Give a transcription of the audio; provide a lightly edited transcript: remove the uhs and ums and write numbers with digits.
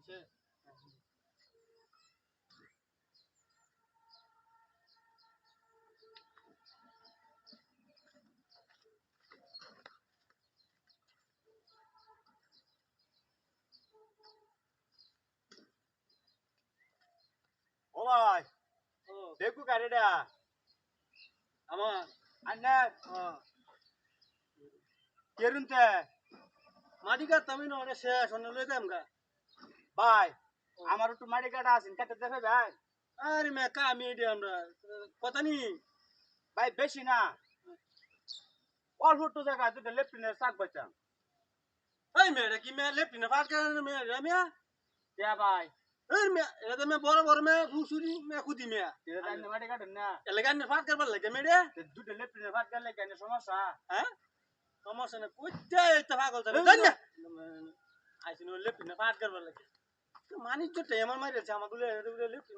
আছে ও ভাই ও দেখু গাড়িটা আমার আন্না কেরুনতে মাটি কাটতামই না অনেক শেষ অন্য লই দাম গা ভাই আমার একটু মাটি কাটা আছে কাটতে দেবে ভাই আরে মে কামি এডি আমরা কথা নি ভাই বেশি না অল্প একটু জায়গা দুটো লেফটিনের শাক বাঁচাম এই মে এটা কি মে লেফটি না ফাট করে মে রামিয়া কে ভাই এই মে এটা তো মে বড় বড় মে ফুসুরি মে খুদি মে এটা জানি মাটি কাটেন না এলাকার না ফাট করবার লাগে মে রে দুটো লেফটিনের ভাত গেলে কেন সমস্যা হ্যাঁ সমস্যা না কইতে এটা পাগল তারে জান না আইছিন লেফটি না ফাট করবার লাগে মানিজ্য টাই আমার মারিছে আমাগুলো লেফটি